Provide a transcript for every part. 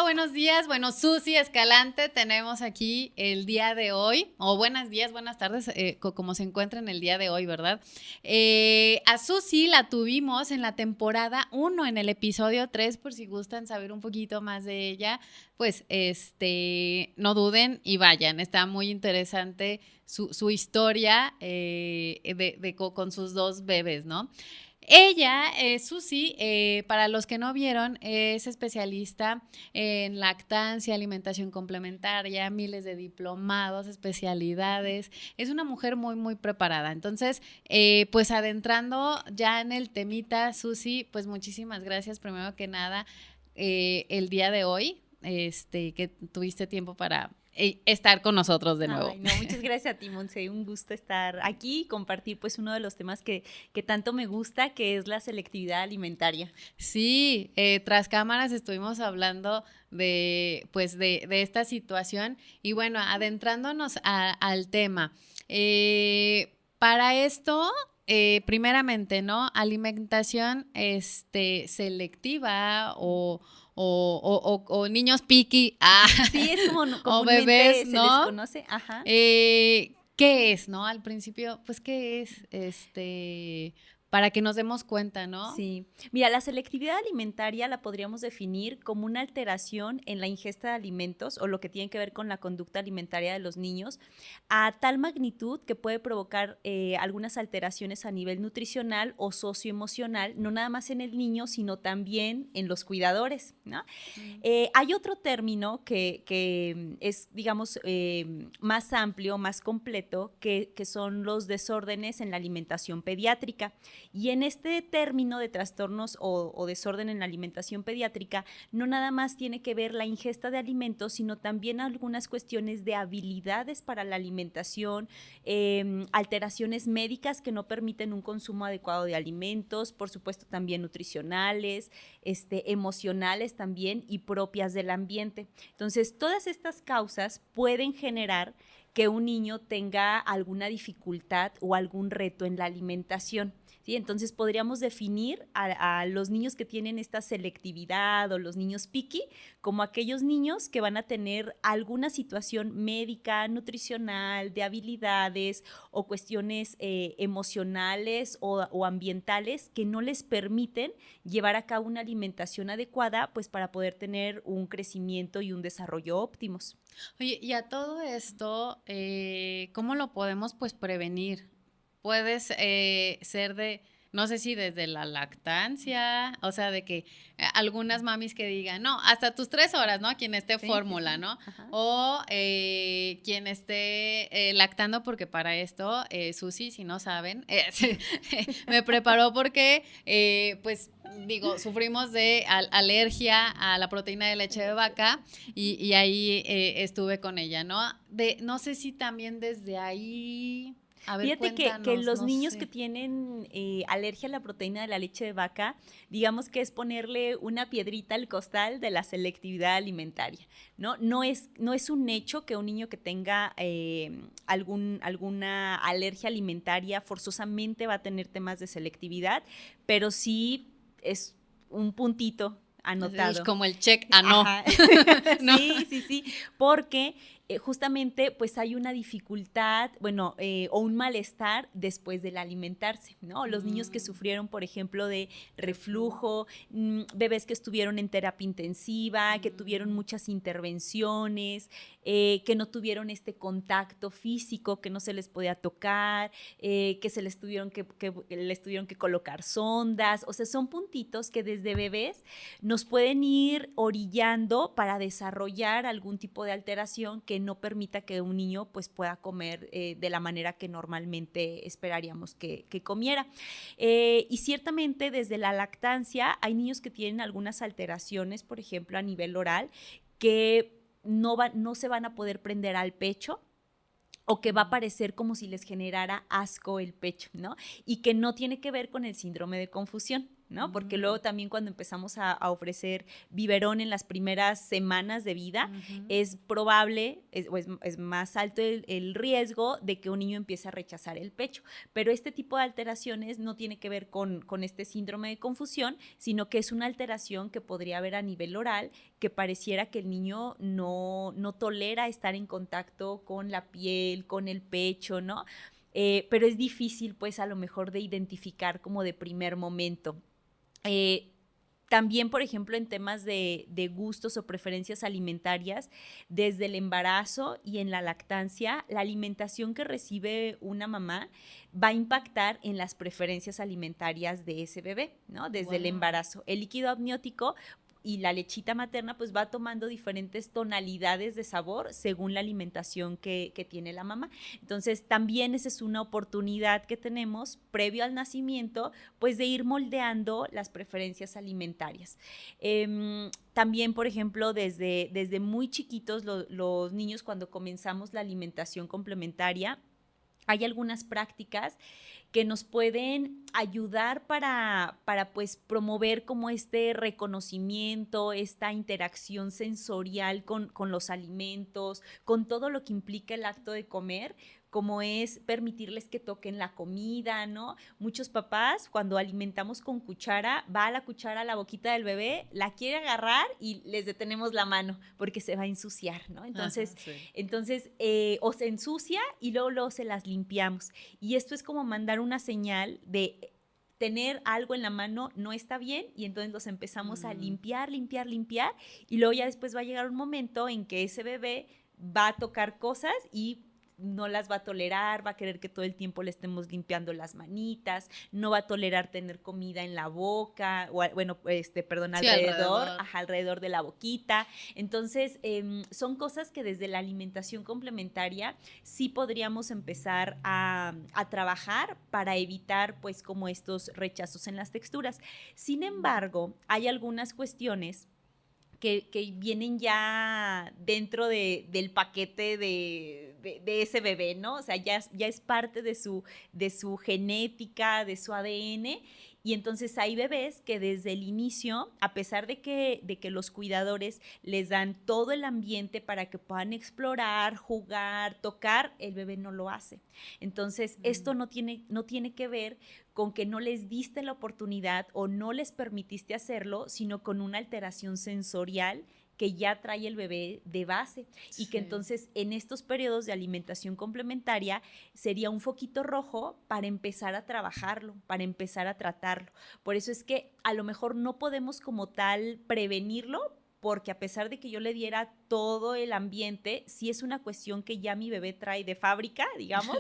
buenos días. Bueno, Susi Escalante tenemos aquí el día de hoy, o buenos días, buenas tardes, como se encuentran el día de hoy, ¿verdad? A Susi la tuvimos en la temporada 1, en el episodio 3, por si gustan saber un poquito más de ella, pues no duden y vayan, está muy interesante su historia con sus dos bebés, ¿no? Ella, Susi, para los que no vieron, es especialista en lactancia, alimentación complementaria, miles de diplomados, especialidades. Es una mujer muy, muy preparada. Entonces, pues adentrando ya en el temita, Susi, pues muchísimas gracias primero que nada el día de hoy, que tuviste tiempo para estar con nosotros de nuevo. Ay, no, muchas gracias a ti, Monse. Un gusto estar aquí y compartir pues uno de los temas que tanto me gusta, que es la selectividad alimentaria. Sí, tras cámaras estuvimos hablando de esta situación y bueno, adentrándonos al tema. Para esto, primeramente, ¿no? Alimentación selectiva o niños piqui, Sí, es como o comúnmente bebés, se les ¿no? conoce. Ajá. ¿Qué es, no? Al principio, pues, ¿qué es? Para que nos demos cuenta, ¿no? Sí, mira, la selectividad alimentaria la podríamos definir como una alteración en la ingesta de alimentos o lo que tiene que ver con la conducta alimentaria de los niños a tal magnitud que puede provocar algunas alteraciones a nivel nutricional o socioemocional, no nada más en el niño, sino también en los cuidadores, ¿no? Hay otro término que es, digamos, más amplio, más completo, que son los desórdenes en la alimentación pediátrica. Y en este término de trastornos o desorden en la alimentación pediátrica, no nada más tiene que ver la ingesta de alimentos, sino también algunas cuestiones de habilidades para la alimentación, alteraciones médicas que no permiten un consumo adecuado de alimentos, por supuesto también nutricionales, emocionales también y propias del ambiente. Entonces, todas estas causas pueden generar que un niño tenga alguna dificultad o algún reto en la alimentación. ¿Sí? Entonces podríamos definir a los niños que tienen esta selectividad o los niños picky como aquellos niños que van a tener alguna situación médica, nutricional, de habilidades o cuestiones emocionales o ambientales que no les permiten llevar a cabo una alimentación adecuada, pues para poder tener un crecimiento y un desarrollo óptimos. Oye, y a todo esto, ¿cómo lo podemos pues prevenir? Puedes ser no sé si desde la lactancia, o sea, de que algunas mamis que digan, no, hasta tus 3 horas, ¿no? Quien esté Sí, sí, fórmula, sí. ¿no? Ajá. O quien esté lactando, porque para esto, Susi, si no saben, me preparó porque, pues, digo, sufrimos de alergia a la proteína de leche de vaca y ahí estuve con ella, ¿no? No sé si también desde ahí. A ver, Fíjate que cuéntanos, los no niños que sé. tienen alergia a la proteína de la leche de vaca, digamos que es ponerle una piedrita al costal de la selectividad alimentaria, ¿no? No es un hecho que un niño que tenga alguna alergia alimentaria forzosamente va a tener temas de selectividad, pero sí es un puntito Es anotado. como el check a no. Ajá. No. Sí, sí, sí, porque justamente pues hay una dificultad, bueno, o un malestar después del alimentarse, ¿no? Los niños que sufrieron, por ejemplo, de reflujo, bebés que estuvieron en terapia intensiva, que tuvieron muchas intervenciones, que no tuvieron este contacto físico, que no se les podía tocar, que se les tuvieron que colocar sondas, o sea, son puntitos que desde bebés nos pueden ir orillando para desarrollar algún tipo de alteración que no permita que un niño pues, pueda comer de la manera que normalmente esperaríamos que comiera. Y ciertamente desde la lactancia hay niños que tienen algunas alteraciones, por ejemplo, a nivel oral, que no se van a poder prender al pecho o que va a parecer como si les generara asco el pecho, ¿no? Y que no tiene que ver con el síndrome de confusión, ¿no? Porque luego también cuando empezamos a ofrecer biberón en las primeras semanas de vida, es probable, es más alto el riesgo de que un niño empiece a rechazar el pecho. Pero este tipo de alteraciones no tiene que ver con este síndrome de confusión, sino que es una alteración que podría haber a nivel oral, que pareciera que el niño no tolera estar en contacto con la piel, con el pecho, ¿no? Pero es difícil, pues, a lo mejor de identificar como de primer momento. Eh, También, por ejemplo, en temas de gustos o preferencias alimentarias, desde el embarazo y en la lactancia, la alimentación que recibe una mamá va a impactar en las preferencias alimentarias de ese bebé, ¿no? Desde el embarazo. El líquido amniótico y la lechita materna pues va tomando diferentes tonalidades de sabor según la alimentación que tiene la mamá. Entonces también esa es una oportunidad que tenemos previo al nacimiento pues de ir moldeando las preferencias alimentarias. También, por ejemplo, desde muy chiquitos los niños cuando comenzamos la alimentación complementaria, hay algunas prácticas que nos pueden ayudar para pues promover como este reconocimiento, esta interacción sensorial con los alimentos, con todo lo que implica el acto de comer, como es permitirles que toquen la comida, ¿no? Muchos papás, cuando alimentamos con cuchara, va la cuchara a la boquita del bebé, la quiere agarrar y les detenemos la mano porque se va a ensuciar, ¿no? Entonces, o se ensucia y luego se las limpiamos. Y esto es como mandar una señal de tener algo en la mano no está bien y entonces los empezamos a limpiar y luego ya después va a llegar un momento en que ese bebé va a tocar cosas y no las va a tolerar, va a querer que todo el tiempo le estemos limpiando las manitas, no va a tolerar tener comida en la boca, o bueno, alrededor de la boquita. Entonces, son cosas que desde la alimentación complementaria sí podríamos empezar a trabajar para evitar, pues, como estos rechazos en las texturas. Sin embargo, hay algunas cuestiones que vienen ya dentro del paquete de ese bebé, ¿no? O sea, ya es parte de su genética, de su ADN. Y entonces hay bebés que desde el inicio, a pesar de que los cuidadores les dan todo el ambiente para que puedan explorar, jugar, tocar, el bebé no lo hace. Entonces, esto no tiene que ver con que no les diste la oportunidad o no les permitiste hacerlo, sino con una alteración sensorial que ya trae el bebé de base y que entonces en estos periodos de alimentación complementaria sería un foquito rojo para empezar a trabajarlo, para empezar a tratarlo. Por eso es que a lo mejor no podemos como tal prevenirlo, porque a pesar de que yo le diera todo el ambiente, si es una cuestión que ya mi bebé trae de fábrica, digamos,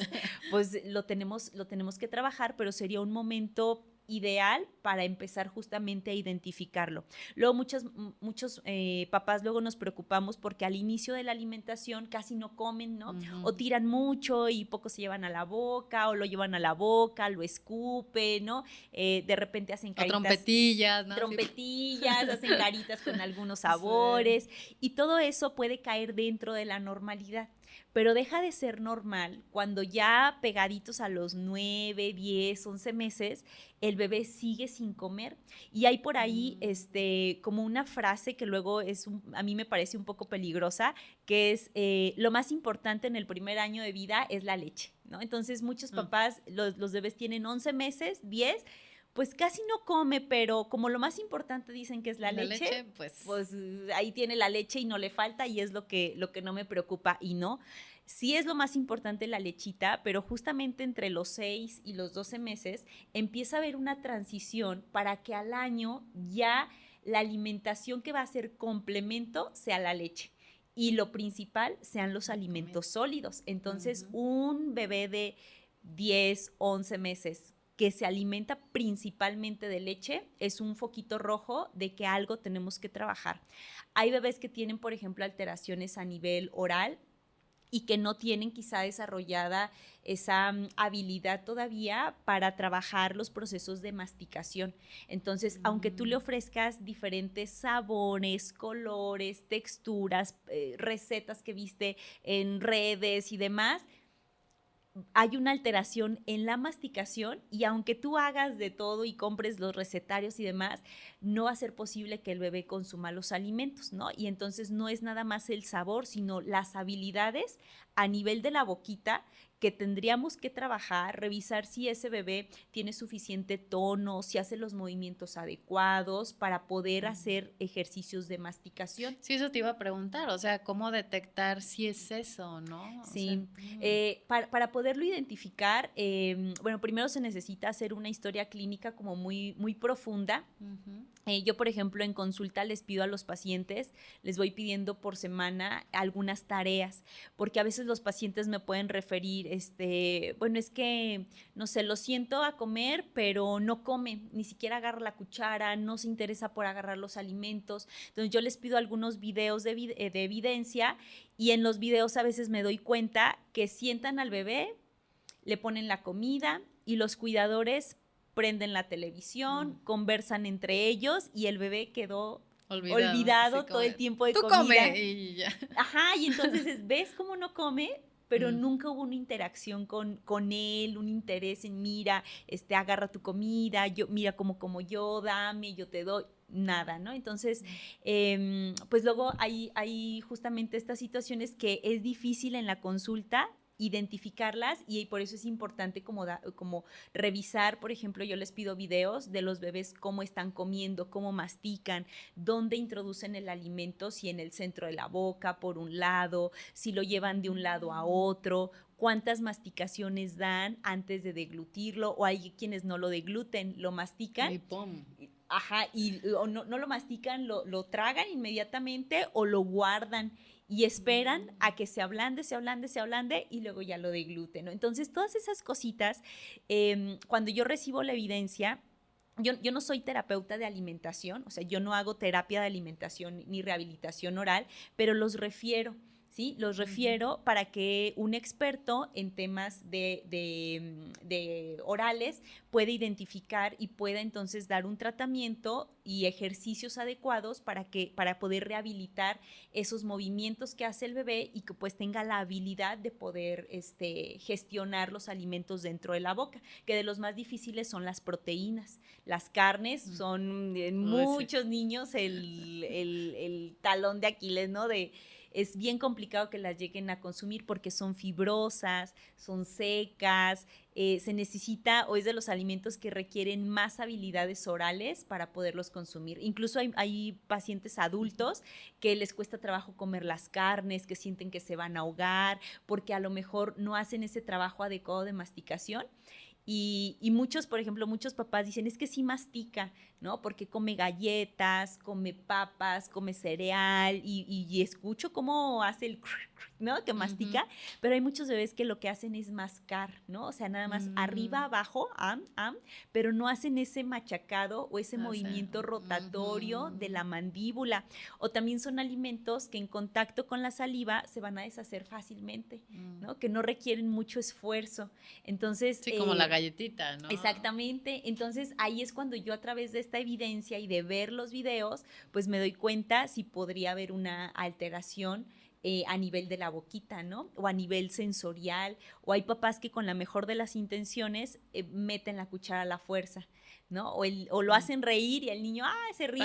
pues lo tenemos que trabajar, pero sería un momento ideal para empezar justamente a identificarlo. Luego muchos papás luego nos preocupamos porque al inicio de la alimentación casi no comen, ¿no? O tiran mucho y poco se llevan a la boca, o lo llevan a la boca, lo escupen, ¿no? De repente hacen caritas. O trompetillas, ¿no? Trompetillas, hacen caritas con algunos sabores y todo eso puede caer dentro de la normalidad. Pero deja de ser normal cuando ya pegaditos a los 9, 10, 11 meses, el bebé sigue sin comer. Y hay por ahí como una frase que luego a mí me parece un poco peligrosa, que es lo más importante en el primer año de vida es la leche, ¿no? Entonces muchos papás, los bebés tienen 11 meses, 10, pues casi no come, pero como lo más importante dicen que es la leche, pues ahí tiene la leche y no le falta y es lo que no me preocupa. Y no, sí es lo más importante la lechita, pero justamente entre los 6 y los 12 meses empieza a haber una transición para que al año ya la alimentación que va a ser complemento sea la leche. Y lo principal sean los alimentos sólidos. Entonces, un bebé de 10, 11 meses que se alimenta principalmente de leche, es un foquito rojo de que algo tenemos que trabajar. Hay bebés que tienen, por ejemplo, alteraciones a nivel oral y que no tienen quizá desarrollada esa habilidad todavía para trabajar los procesos de masticación. Entonces, aunque tú le ofrezcas diferentes sabores, colores, texturas, recetas que viste en redes y demás, hay una alteración en la masticación y aunque tú hagas de todo y compres los recetarios y demás, no va a ser posible que el bebé consuma los alimentos, ¿no? Y entonces no es nada más el sabor, sino las habilidades a nivel de la boquita que tendríamos que trabajar, revisar si ese bebé tiene suficiente tono, si hace los movimientos adecuados para poder hacer ejercicios de masticación. Sí, eso te iba a preguntar, o sea, ¿cómo detectar si es eso, no? O sea, Sí, para poderlo identificar, bueno, primero se necesita hacer una historia clínica como muy, muy profunda. Yo, por ejemplo, en consulta les pido a los pacientes, les voy pidiendo por semana algunas tareas, porque a veces los pacientes me pueden referir, bueno, es que, no sé, lo siento a comer, pero no come, ni siquiera agarra la cuchara, no se interesa por agarrar los alimentos. Entonces yo les pido algunos videos de evidencia y en los videos a veces me doy cuenta que sientan al bebé, le ponen la comida y los cuidadores prenden la televisión, conversan entre ellos y el bebé quedó olvidado todo el tiempo de tú comida. Come y ya. Ajá, y entonces ves cómo no come, pero nunca hubo una interacción con él, un interés en mira, agarra tu comida, mira cómo como yo, dame, yo te doy, nada, ¿no? Entonces, pues luego hay justamente estas situaciones que es difícil en la consulta identificarlas y por eso es importante como revisar, por ejemplo, yo les pido videos de los bebés cómo están comiendo, cómo mastican, dónde introducen el alimento, si en el centro de la boca, por un lado, si lo llevan de un lado a otro, cuántas masticaciones dan antes de deglutirlo, o hay quienes no lo degluten, lo mastican. Y pum. Ajá, y o no lo mastican, lo tragan inmediatamente o lo guardan y esperan a que se ablande y luego ya lo degluten, ¿no? Entonces, todas esas cositas, cuando yo recibo la evidencia, yo no soy terapeuta de alimentación, o sea, yo no hago terapia de alimentación ni rehabilitación oral, pero los refiero. ¿Sí? Los refiero para que un experto en temas de orales pueda identificar y pueda entonces dar un tratamiento y ejercicios adecuados para poder rehabilitar esos movimientos que hace el bebé y que pues tenga la habilidad de poder gestionar los alimentos dentro de la boca, que de los más difíciles son las proteínas. Las carnes son en muchos niños el talón de Aquiles, ¿no? Es bien complicado que las lleguen a consumir porque son fibrosas, son secas, se necesita o es de los alimentos que requieren más habilidades orales para poderlos consumir. Incluso hay pacientes adultos que les cuesta trabajo comer las carnes, que sienten que se van a ahogar porque a lo mejor no hacen ese trabajo adecuado de masticación. Y muchos, por ejemplo, muchos papás dicen, es que sí mastica, ¿no? Porque come galletas, come papas, come cereal y escucho cómo hace el, ¿no? Que mastica, pero hay muchos bebés que lo que hacen es mascar, ¿no? O sea, nada más arriba, abajo, pero no hacen ese machacado o ese movimiento rotatorio de la mandíbula. O también son alimentos que en contacto con la saliva se van a deshacer fácilmente, ¿no? Que no requieren mucho esfuerzo. Entonces, sí, como la galletita, ¿no? Exactamente. Entonces, ahí es cuando yo a través de esta evidencia y de ver los videos, pues me doy cuenta si podría haber una alteración a nivel de la boquita, ¿no? O a nivel sensorial, o hay papás que con la mejor de las intenciones meten la cuchara a la fuerza, ¿no? O lo hacen reír y el niño, se ríe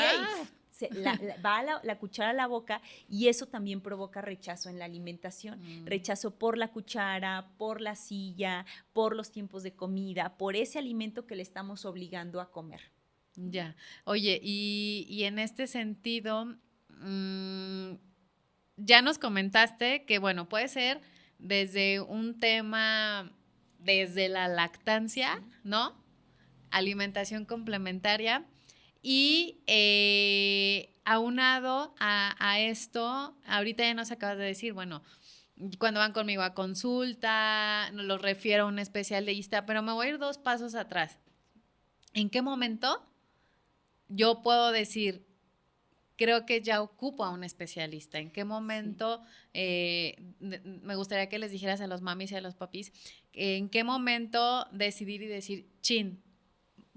y va la cuchara a la boca y eso también provoca rechazo en la alimentación, rechazo por la cuchara, por la silla, por los tiempos de comida, por ese alimento que le estamos obligando a comer. Ya, oye, y en este sentido, ya nos comentaste que, bueno, puede ser desde un tema, desde la lactancia, ¿no? Alimentación complementaria y aunado a esto, ahorita ya nos acabas de decir, bueno, cuando van conmigo a consulta, los refiero a un especialista, pero me voy a ir 2 pasos atrás. ¿En qué momento yo puedo decir, creo que ya ocupo a un especialista? ¿En qué momento, me gustaría que les dijeras a los mamis y a los papis, en qué momento decidir y decir, chin,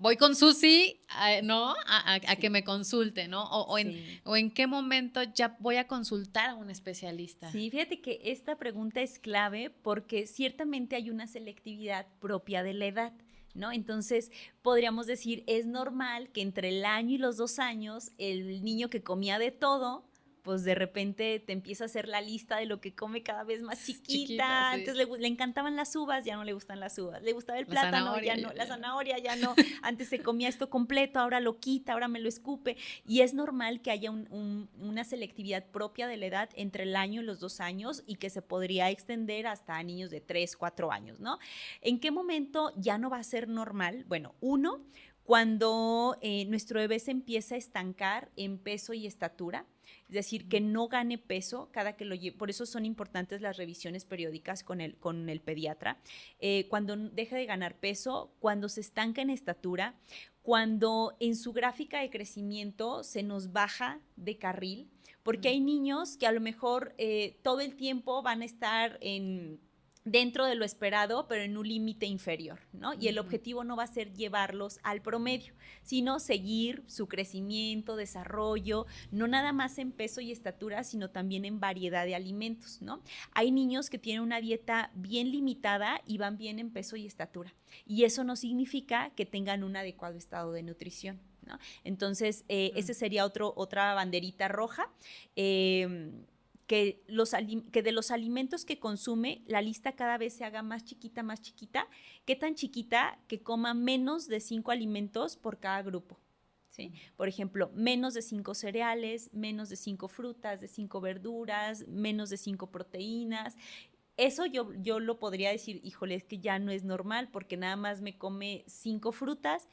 voy con Susi, ¿no? A que me consulte, ¿no? Sí. O en qué momento ya voy a consultar a un especialista. Sí, fíjate que esta pregunta es clave porque ciertamente hay una selectividad propia de la edad, ¿no? Entonces, podríamos decir, es normal que entre el año y los 2 años, el niño que comía de todo, pues de repente te empieza a hacer la lista de lo que come cada vez más chiquita. Sí. Entonces le encantaban las uvas, ya no le gustan las uvas. Le gustaba el La plátano, zanahoria, ya no. La zanahoria, ya no. Antes se comía esto completo, ahora lo quita, ahora me lo escupe. Y es normal que haya una selectividad propia de la edad entre el año y los 2 años y que se podría extender hasta niños de 3, 4 años, ¿no? ¿En qué momento ya no va a ser normal? Bueno, uno, cuando nuestro bebé se empieza a estancar en peso y estatura, es decir, que no gane peso cada que lo lleve. Por eso son importantes las revisiones periódicas con el pediatra. Cuando deja de ganar peso, cuando se estanca en estatura, cuando en su gráfica de crecimiento se nos baja de carril, porque hay niños que a lo mejor todo el tiempo van a estar dentro de lo esperado, pero en un límite inferior, ¿no? Y el objetivo no va a ser llevarlos al promedio, sino seguir su crecimiento, desarrollo, no nada más en peso y estatura, sino también en variedad de alimentos, ¿no? Hay niños que tienen una dieta bien limitada y van bien en peso y estatura, y eso no significa que tengan un adecuado estado de nutrición, ¿no? Entonces, ese sería otra banderita roja. Que de los alimentos que consume, la lista cada vez se haga más chiquita, más chiquita. ¿Qué tan chiquita? Que coma menos de 5 alimentos por cada grupo, ¿sí? Por ejemplo, menos de 5 cereales, menos de 5 frutas, de 5 verduras, menos de 5 proteínas. Eso yo lo podría decir, híjole, es que ya no es normal porque nada más me come 5 frutas,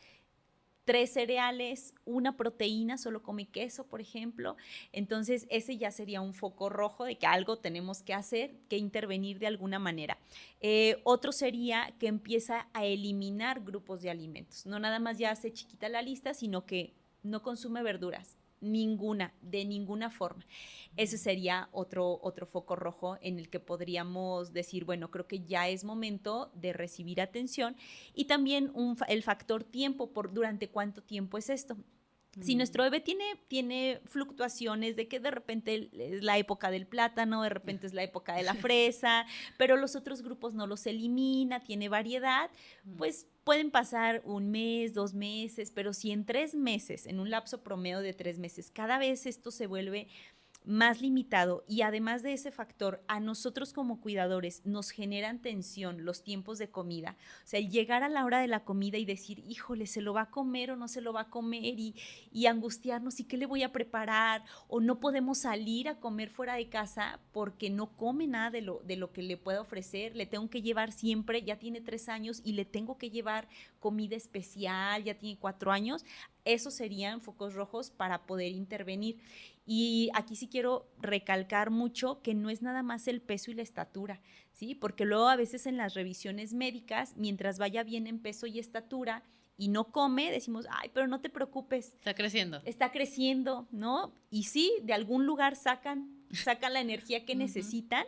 3 cereales, una proteína, solo come queso, por ejemplo. Entonces, ese ya sería un foco rojo de que algo tenemos que hacer, que intervenir de alguna manera. Otro sería que empieza a eliminar grupos de alimentos. No nada más ya hace chiquita la lista, sino que no consume verduras. Ninguna, de ninguna forma. Ese sería otro foco rojo en el que podríamos decir, bueno, creo que ya es momento de recibir atención. Y también el factor tiempo, durante cuánto tiempo es esto. Si nuestro bebé tiene fluctuaciones de que de repente es la época del plátano, de repente es la época de la fresa, pero los otros grupos no los elimina, tiene variedad, pues pueden pasar 1 mes, 2 meses, pero si en 3 meses, en un lapso promedio de 3 meses, cada vez esto se vuelve más limitado y además de ese factor, a nosotros como cuidadores nos generan tensión los tiempos de comida. O sea, el llegar a la hora de la comida y decir, híjole, ¿se lo va a comer o no se lo va a comer? Y angustiarnos, ¿y qué le voy a preparar? O no podemos salir a comer fuera de casa porque no come nada de lo que le pueda ofrecer. Le tengo que llevar siempre, ya tiene 3 años y le tengo que llevar comida especial, ya tiene 4 años. Esos serían focos rojos para poder intervenir. Y aquí sí quiero recalcar mucho que no es nada más el peso y la estatura, ¿sí? Porque luego a veces en las revisiones médicas, mientras vaya bien en peso y estatura y no come, decimos, ay, pero no te preocupes. Está creciendo. Está creciendo, ¿no? Y sí, de algún lugar sacan la energía que necesitan,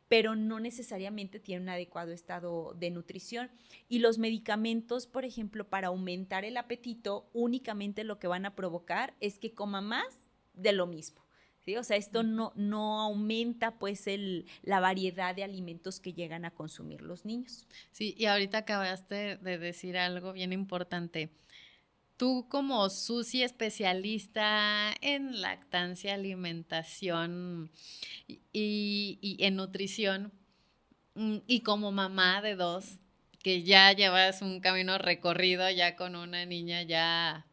pero no necesariamente tienen un adecuado estado de nutrición. Y los medicamentos, por ejemplo, para aumentar el apetito, únicamente lo que van a provocar es que coma más de lo mismo, ¿sí? O sea, esto no aumenta pues la variedad de alimentos que llegan a consumir los niños. Sí, y ahorita acabaste de decir algo bien importante. Tú como Susi, especialista en lactancia, alimentación y en nutrición, y como mamá de 2, que ya llevas un camino recorrido ya con una niña ya,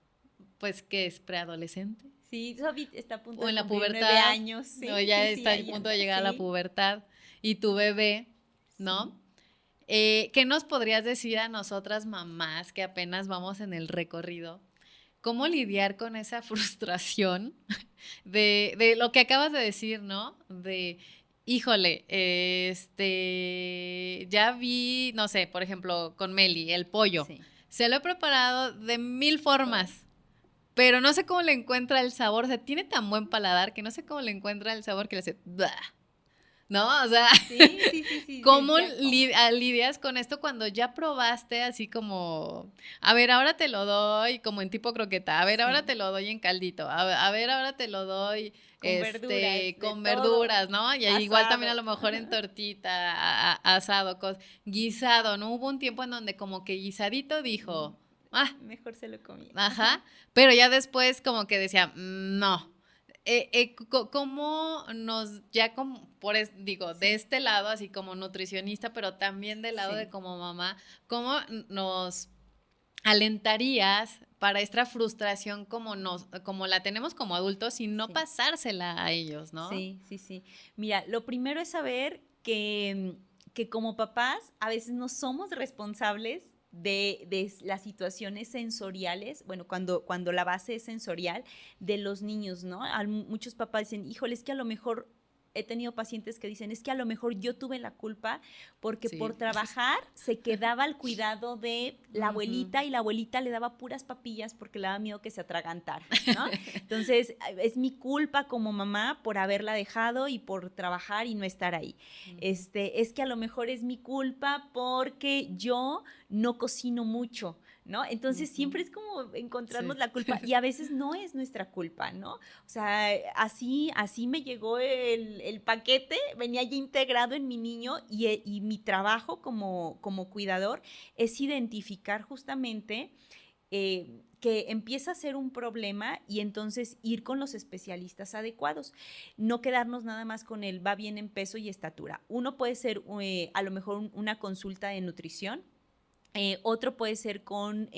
pues, que es preadolescente. Sí, Sofi está a punto O en de la cumplir pubertad. 9 años. Sí, No, ya sí, está sí, a punto anda, de llegar a la sí. pubertad. Y tu bebé, ¿no? ¿Qué nos podrías decir a nosotras mamás que apenas vamos en el recorrido? ¿Cómo lidiar con esa frustración de lo que acabas de decir, ¿no? De, híjole, ya vi, no sé, por ejemplo, con Meli, el pollo. Sí. Se lo he preparado de 1000 formas, pero no sé cómo le encuentra el sabor. O sea, tiene tan buen paladar que no sé cómo le encuentra el sabor que le hace, ¡bah! ¿no? O sea, Sí, sí, sí, sí, ¿cómo ya, ¿cómo? lidias con esto cuando ya probaste así como, a ver, ahora te lo doy como en tipo croqueta, a ver, ahora te Sí, lo doy en caldito, a ver, ahora te lo doy con verduras, de con todo, verduras, ¿no? Y ahí igual también a asado. lo mejor en tortita, asado, guisado, ¿no? Hubo un tiempo en donde como que guisadito Mm, dijo, ah, Mejor se lo comía. ajá, pero ya después como que decía, no. ¿Cómo nos, ya como, digo, de Sí, este lado, así como nutricionista, pero también del lado de sí, como mamá, cómo nos alentarías para esta frustración como la tenemos como adultos y no sí. pasársela a ellos, ¿no? Sí, sí, sí. Mira, lo primero es saber que como papás a veces no somos responsables de las situaciones sensoriales, bueno, cuando la base es sensorial de los niños, ¿no? Muchos papás dicen, híjole, es que a lo mejor he tenido pacientes que dicen, es que a lo mejor yo tuve la culpa porque por Sí. trabajar se quedaba al cuidado de la Ujú. abuelita y la abuelita le daba puras papillas porque le daba miedo que se atragantara, ¿no? Entonces, es mi culpa como mamá por haberla dejado y por trabajar y no estar ahí. Ujú. Es que a lo mejor es mi culpa porque yo no cocino mucho, ¿no? Entonces, Ujú. siempre es como encontrarnos Sí. la culpa y a veces no es nuestra culpa, ¿no? O sea, así me llegó el paquete, venía ya integrado en mi niño y mi trabajo como cuidador es identificar justamente que empieza a ser un problema y entonces ir con los especialistas adecuados. No quedarnos nada más con el va bien en peso y estatura. Uno puede ser a lo mejor una consulta de nutrición. Otro puede ser con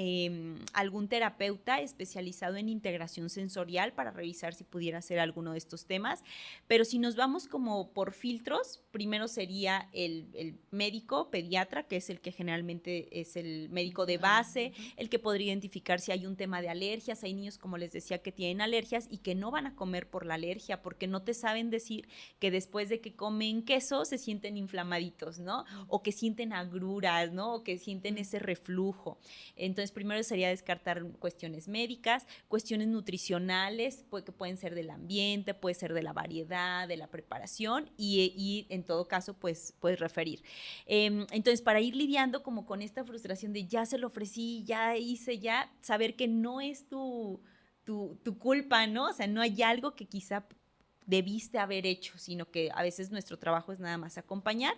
algún terapeuta especializado en integración sensorial para revisar si pudiera ser alguno de estos temas. Pero si nos vamos como por filtros, primero sería el médico pediatra, que es el que generalmente es el médico de Ah, base, ujú. el que podría identificar si hay un tema de alergias. Hay niños, como les decía, que tienen alergias y que no van a comer por la alergia porque no te saben decir que después de que comen queso se sienten inflamaditos, ¿no? O que sienten agruras, ¿no? O que sienten ese reflujo. Entonces, primero sería descartar cuestiones médicas, cuestiones nutricionales, que pueden ser del ambiente, puede ser de la variedad, de la preparación y en todo caso, pues, puedes referir. Entonces, para ir lidiando como con esta frustración de ya se lo ofrecí, ya hice, ya, saber que no es tu culpa, ¿no? O sea, no hay algo que quizá debiste haber hecho, sino que a veces nuestro trabajo es nada más acompañar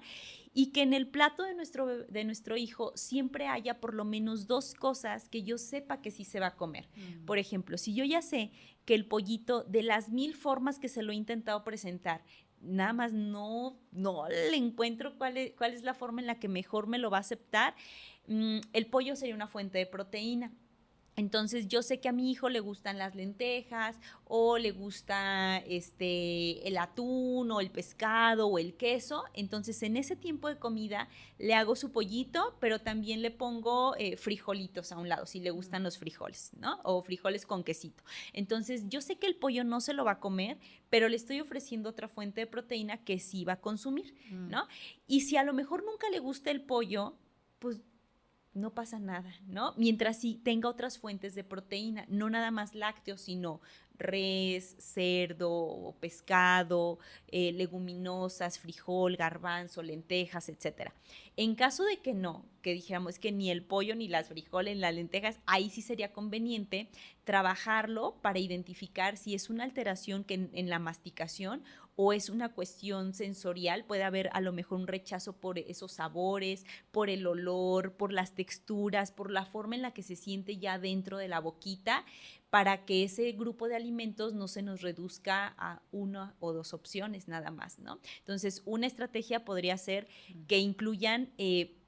y que en el plato de nuestro hijo siempre haya por lo menos dos cosas que yo sepa que sí se va a comer. Mm. Por ejemplo, si yo ya sé que el pollito, de las 1000 formas que se lo he intentado presentar, nada más no le encuentro cuál es la forma en la que mejor me lo va a aceptar, el pollo sería una fuente de proteína. Entonces yo sé que a mi hijo le gustan las lentejas o le gusta el atún o el pescado o el queso. Entonces en ese tiempo de comida le hago su pollito, pero también le pongo frijolitos a un lado, si le gustan los frijoles, ¿no? O frijoles con quesito. Entonces yo sé que el pollo no se lo va a comer, pero le estoy ofreciendo otra fuente de proteína que sí va a consumir, Mm. ¿no? Y si a lo mejor nunca le gusta el pollo, pues no pasa nada, ¿no? Mientras sí tenga otras fuentes de proteína, no nada más lácteos, sino res, cerdo, pescado, leguminosas, frijol, garbanzo, lentejas, etcétera. En caso de que no, que dijéramos que ni el pollo, ni las frijoles, ni las lentejas, ahí sí sería conveniente trabajarlo para identificar si es una alteración que en la masticación o es una cuestión sensorial, puede haber a lo mejor un rechazo por esos sabores, por el olor, por las texturas, por la forma en la que se siente ya dentro de la boquita, para que ese grupo de alimentos no se nos reduzca a una o dos opciones nada más, ¿no? Entonces, una estrategia podría ser que incluyan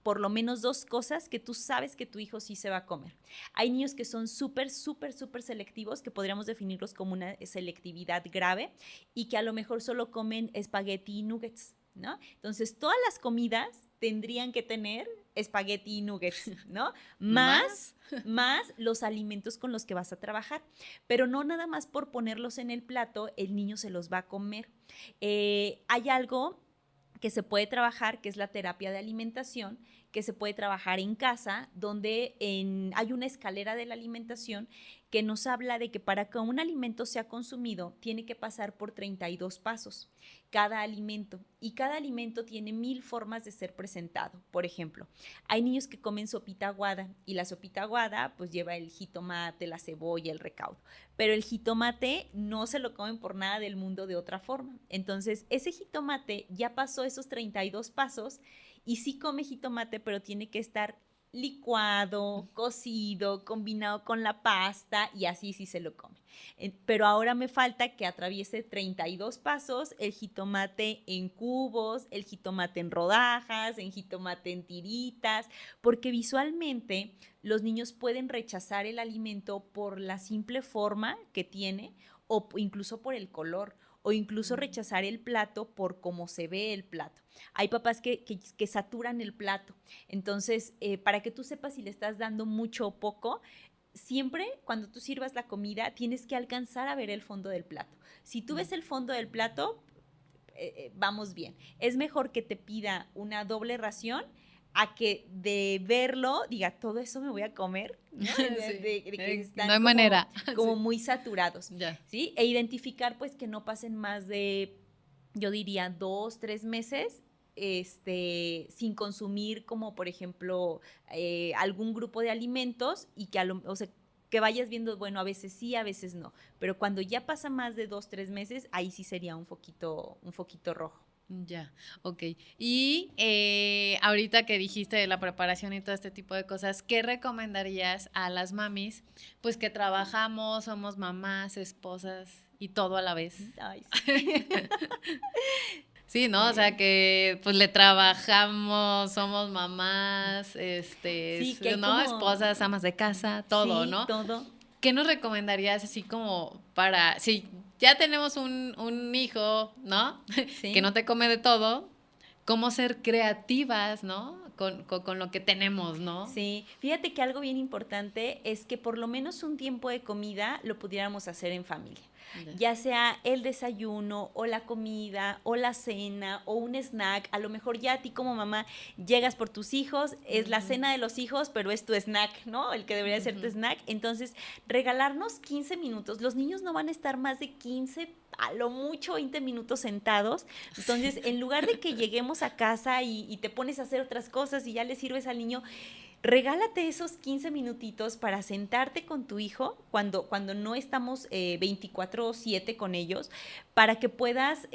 por lo menos dos cosas que tú sabes que tu hijo sí se va a comer. Hay niños que son súper, súper, súper selectivos, que podríamos definirlos como una selectividad grave y que a lo mejor solo comen espagueti y nuggets, ¿no? Entonces, todas las comidas tendrían que tener espagueti y nuggets, ¿no? ¿Más? Más los alimentos con los que vas a trabajar. Pero no nada más por ponerlos en el plato, el niño se los va a comer. Hay algo que se puede trabajar, que es la terapia de alimentación, que se puede trabajar en casa, donde hay una escalera de la alimentación que nos habla de que para que un alimento sea consumido tiene que pasar por 32 pasos cada alimento, y cada alimento tiene 1000 formas de ser presentado. Por ejemplo, hay niños que comen sopita aguada, y la sopita aguada pues lleva el jitomate, la cebolla, el recaudo, pero el jitomate no se lo comen por nada del mundo de otra forma. Entonces ese jitomate ya pasó esos 32 pasos y sí come jitomate, pero tiene que estar licuado, cocido, combinado con la pasta, y así sí se lo come. Pero ahora me falta que atraviese 32 pasos, el jitomate en cubos, el jitomate en rodajas, el jitomate en tiritas, porque visualmente los niños pueden rechazar el alimento por la simple forma que tiene, o incluso por el color, o incluso rechazar el plato por cómo se ve el plato. Hay papás que saturan el plato. Entonces, para que tú sepas si le estás dando mucho o poco, siempre cuando tú sirvas la comida tienes que alcanzar a ver el fondo del plato. Si tú ves el fondo del plato, vamos bien. Es mejor que te pida una doble ración a que de verlo diga, todo eso me voy a comer, ¿no? Sí. De que están no hay manera. como muy saturados, Ya. ¿sí? E identificar pues que no pasen más de, yo diría, 2, 3 meses sin consumir, como por ejemplo algún grupo de alimentos, y que o sea, que vayas viendo, bueno, a veces sí, a veces no, pero cuando ya pasa más de 2, 3 meses, ahí sí sería un foquito rojo. Ya, ok. Y ahorita que dijiste de la preparación y todo este tipo de cosas, ¿qué recomendarías a las mamis? Pues que trabajamos, somos mamás, esposas y todo a la vez. Ay, sí. Sí, ¿no? O sea que pues le trabajamos, somos mamás, Sí, que hay ¿no? como... Esposas, amas de casa, todo, sí, ¿no? todo. ¿Qué nos recomendarías así como para, si ya tenemos un hijo, ¿no? Sí. Que no te come de todo, cómo ser creativas, ¿no? Con lo que tenemos, ¿no? Sí, fíjate que algo bien importante es que por lo menos un tiempo de comida lo pudiéramos hacer en familia. Ya sea el desayuno o la comida o la cena o un snack. A lo mejor ya a ti como mamá llegas por tus hijos, es la cena de los hijos, pero es tu snack, ¿no? El que debería ser tu snack. Entonces, regalarnos 15 minutos. Los niños no van a estar más de 15, a lo mucho 20 minutos sentados. Entonces, en lugar de que lleguemos a casa y te pones a hacer otras cosas y ya le sirves al niño, regálate esos 15 minutitos para sentarte con tu hijo cuando no estamos 24/7 con ellos, para que puedas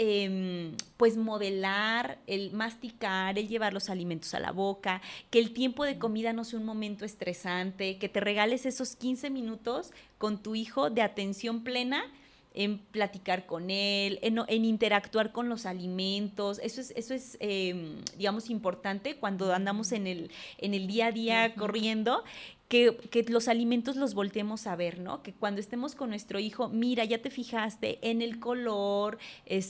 pues modelar, el masticar, el llevar los alimentos a la boca, que el tiempo de comida no sea un momento estresante, que te regales esos 15 minutos con tu hijo de atención plena, en platicar con él, en interactuar con los alimentos. Eso es digamos, importante cuando andamos en el día a día corriendo, que los alimentos los volteemos a ver, ¿no? Que cuando estemos con nuestro hijo, mira, ya te fijaste en el color, y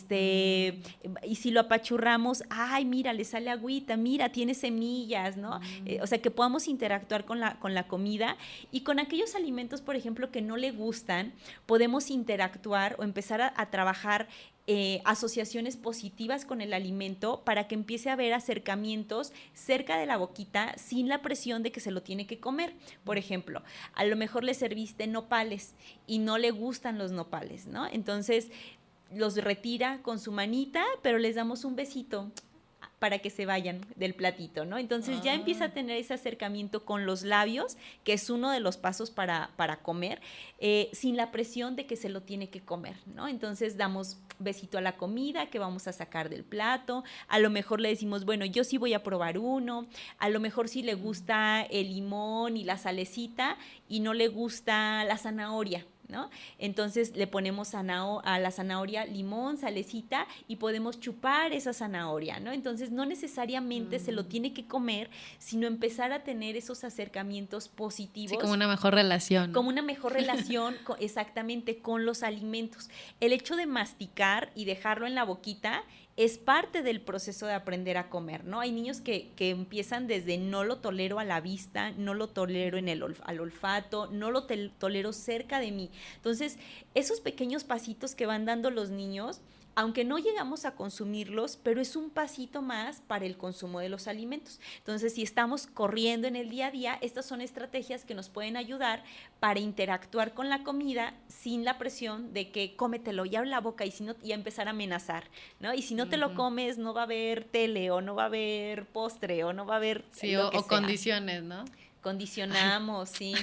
si lo apachurramos, ay, mira, le sale agüita, mira, tiene semillas, ¿no? O sea, que podamos interactuar con la comida, y con aquellos alimentos, por ejemplo, que no le gustan, podemos interactuar o empezar a trabajar asociaciones positivas con el alimento, para que empiece a haber acercamientos cerca de la boquita sin la presión de que se lo tiene que comer. Por ejemplo, a lo mejor le serviste nopales y no le gustan los nopales, ¿no? Entonces los retira con su manita, pero les damos un besito para que se vayan del platito, ¿no? Entonces ya empieza a tener ese acercamiento con los labios, que es uno de los pasos para comer, sin la presión de que se lo tiene que comer, ¿no? Entonces damos besito a la comida que vamos a sacar del plato. A lo mejor le decimos, bueno, yo sí voy a probar uno. A lo mejor sí le gusta el limón y la salecita y no le gusta la zanahoria, ¿no? Entonces le ponemos a la zanahoria limón, salecita, y podemos chupar esa zanahoria, ¿no? Entonces no necesariamente se lo tiene que comer, sino empezar a tener esos acercamientos positivos. Sí, como una mejor relación. Como una mejor relación exactamente con los alimentos. El hecho de masticar y dejarlo en la boquita es parte del proceso de aprender a comer, ¿no? Hay niños que empiezan desde no lo tolero a la vista, no lo tolero al olfato, no lo tolero cerca de mí. Entonces, esos pequeños pasitos que van dando los niños aunque no llegamos a consumirlos, pero es un pasito más para el consumo de los alimentos. Entonces, si estamos corriendo en el día a día, estas son estrategias que nos pueden ayudar para interactuar con la comida sin la presión de que cómetelo, ya abre la boca y si no, ya empezar a amenazar, ¿no? Y si no te lo comes, no va a haber tele o no va a haber postre o no va a haber sí, lo que o sea. condiciones, ¿no? Condicionamos, sí.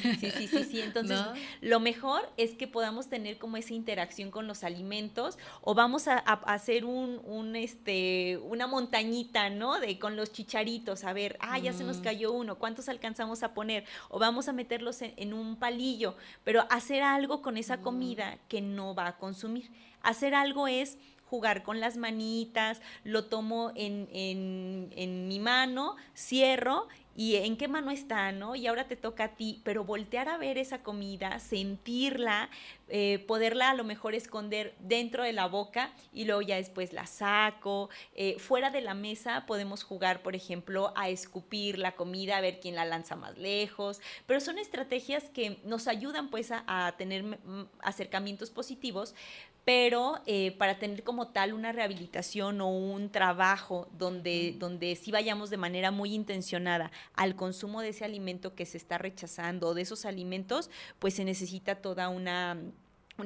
Entonces, ¿no? lo mejor es que podamos tener como esa interacción con los alimentos o vamos a hacer una montañita, ¿no? Con los chicharitos, a ver, ya se nos cayó uno, ¿cuántos alcanzamos a poner? O vamos a meterlos en un palillo, pero hacer algo con esa comida que no va a consumir. Hacer algo es jugar con las manitas, lo tomo en mi mano, cierro y en qué mano está, ¿no? Y ahora te toca a ti, pero voltear a ver esa comida, sentirla, poderla a lo mejor esconder dentro de la boca y luego ya después la saco. Fuera de la mesa podemos jugar, por ejemplo, a escupir la comida, a ver quién la lanza más lejos, pero son estrategias que nos ayudan pues a tener acercamientos positivos, pero para tener como tal una rehabilitación o un trabajo donde sí vayamos de manera muy intencionada al consumo de ese alimento que se está rechazando o de esos alimentos, pues se necesita toda una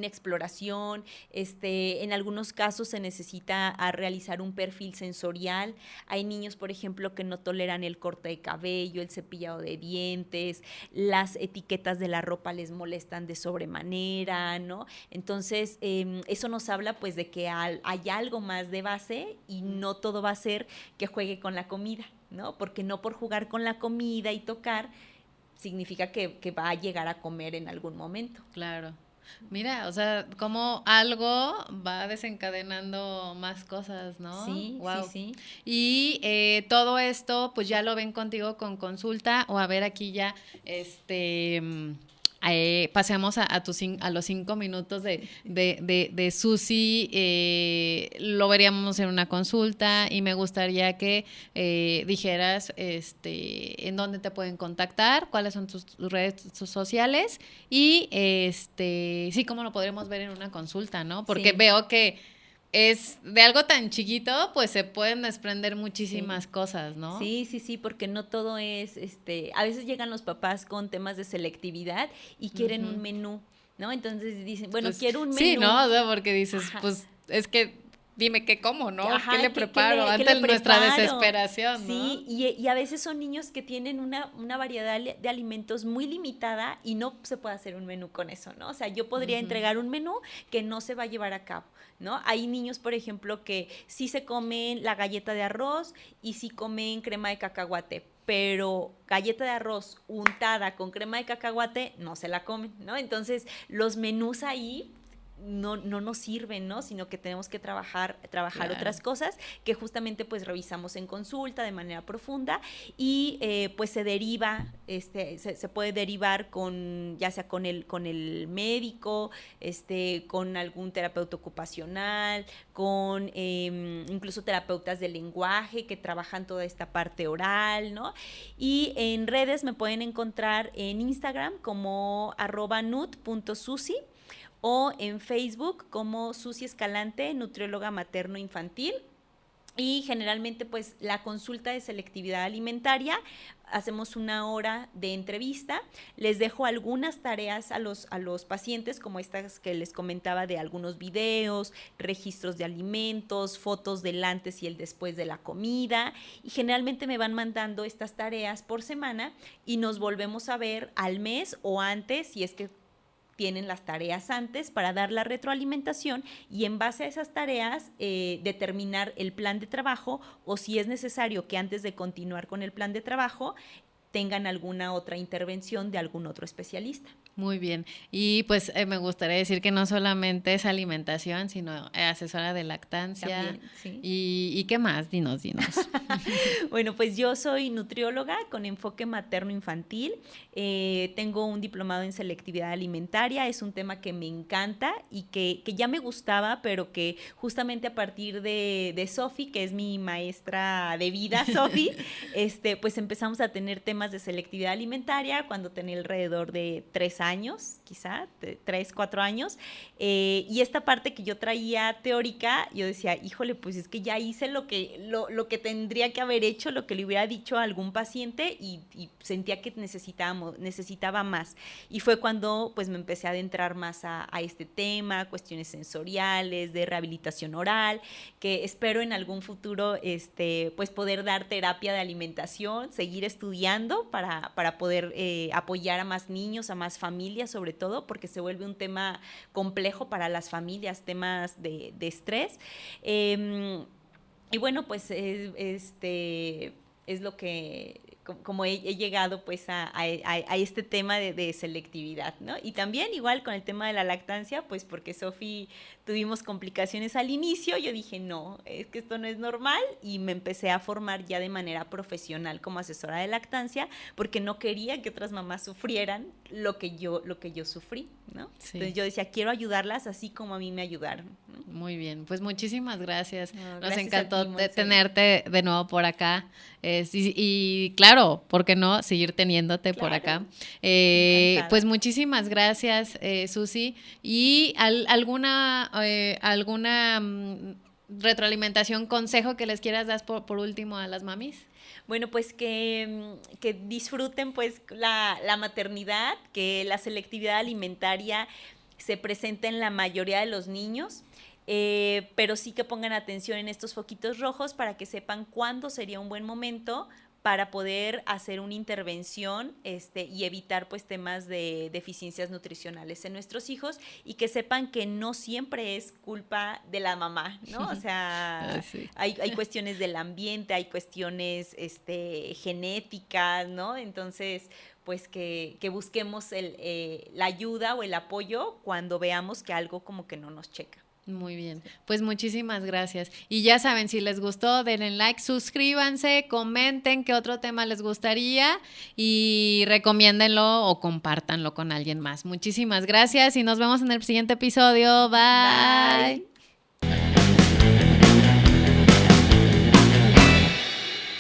exploración, en algunos casos se necesita realizar un perfil sensorial. Hay niños, por ejemplo, que no toleran el corte de cabello, el cepillado de dientes, las etiquetas de la ropa les molestan de sobremanera, ¿no? Entonces, eso nos habla pues de que hay algo más de base y no todo va a ser que juegue con la comida, ¿no? Porque no por jugar con la comida y tocar significa que va a llegar a comer en algún momento. Claro. Mira, o sea, como algo va desencadenando más cosas, ¿no? Sí, wow. sí. Y todo esto, pues ya lo ven contigo con consulta o a ver aquí ya, pasemos a los 5 minutos de Susi, lo veríamos en una consulta y me gustaría que dijeras en dónde te pueden contactar, cuáles son tus redes sociales y sí, cómo lo podremos ver en una consulta, ¿no? Porque veo que es de algo tan chiquito, pues se pueden desprender muchísimas cosas, ¿no? Sí, porque no todo es, a veces llegan los papás con temas de selectividad y quieren un menú, ¿no? Entonces dicen, bueno, pues, quiero un menú. Sí, ¿no? O sea, porque dices, pues, es que dime qué como, ¿no? ¿Qué le preparo? Ante nuestra desesperación, ¿no? Sí, y a veces son niños que tienen una variedad de alimentos muy limitada y no se puede hacer un menú con eso, ¿no? O sea, yo podría entregar un menú que no se va a llevar a cabo, ¿no? Hay niños, por ejemplo, que sí se comen la galleta de arroz y sí comen crema de cacahuate, pero galleta de arroz untada con crema de cacahuate no se la comen, ¿no? Entonces, los menús ahí no nos sirven, ¿no? Sino que tenemos que trabajar claro. Otras cosas que justamente pues revisamos en consulta de manera profunda y pues se deriva, se puede derivar ya sea con el médico, con algún terapeuta ocupacional, con incluso terapeutas del lenguaje que trabajan toda esta parte oral, ¿no? Y en redes me pueden encontrar en Instagram como @nut.susi o en Facebook como Susi Escalante, nutrióloga materno-infantil. Y generalmente pues la consulta de selectividad alimentaria, hacemos 1 hora de entrevista, les dejo algunas tareas a los pacientes como estas que les comentaba de algunos videos, registros de alimentos, fotos del antes y el después de la comida y generalmente me van mandando estas tareas por semana y nos volvemos a ver al mes o antes si es que tienen las tareas antes para dar la retroalimentación y en base a esas tareas determinar el plan de trabajo o si es necesario que antes de continuar con el plan de trabajo tengan alguna otra intervención de algún otro especialista. Muy bien. Y pues me gustaría decir que no solamente es alimentación, sino asesora de lactancia. También, sí. ¿Y qué más? Dinos. Bueno, pues yo soy nutrióloga con enfoque materno-infantil. Tengo un diplomado en selectividad alimentaria. Es un tema que me encanta y que ya me gustaba, pero que justamente a partir de Sofi, que es mi maestra de vida, Sofi, pues empezamos a tener temas de selectividad alimentaria cuando tenía alrededor de 3 años. años, quizá 3, 4 años, y esta parte que yo traía teórica, yo decía, híjole, pues es que ya hice lo que tendría que haber hecho, lo que le hubiera dicho a algún paciente, y sentía que necesitaba más. Y fue cuando pues me empecé a adentrar más a este tema, cuestiones sensoriales, de rehabilitación oral, que espero en algún futuro pues poder dar terapia de alimentación, seguir estudiando para poder apoyar a más niños, a más familias sobre todo, porque se vuelve un tema complejo para las familias, temas de estrés. Y bueno, pues es lo que, como he llegado pues a este tema de selectividad, ¿no? Y también igual con el tema de la lactancia, pues porque Sofi tuvimos complicaciones al inicio, yo dije, no, es que esto no es normal, y me empecé a formar ya de manera profesional como asesora de lactancia, porque no quería que otras mamás sufrieran lo que yo sufrí, ¿no? Sí. Entonces yo decía, quiero ayudarlas así como a mí me ayudaron, ¿no? Muy bien, pues muchísimas gracias. Nos encantó tenerte de nuevo por acá. Y claro, ¿por qué no seguir teniéndote por acá? Pues muchísimas gracias, Susi. ¿Y alguna retroalimentación, consejo que les quieras dar por último a las mamis? Bueno, pues que disfruten pues la maternidad, que la selectividad alimentaria se presenta en la mayoría de los niños, pero sí que pongan atención en estos foquitos rojos para que sepan cuándo sería un buen momento para poder hacer una intervención y evitar pues temas de deficiencias nutricionales en nuestros hijos, y que sepan que no siempre es culpa de la mamá, ¿no? O sea, sí. hay cuestiones del ambiente, hay cuestiones genéticas, ¿no? Entonces, pues que busquemos la ayuda o el apoyo cuando veamos que algo como que no nos checa. Muy bien, pues muchísimas gracias. Y ya saben, si les gustó, denle like, suscríbanse, comenten qué otro tema les gustaría y recomiéndenlo o compártanlo con alguien más. Muchísimas gracias y nos vemos en el siguiente episodio. Bye. Bye.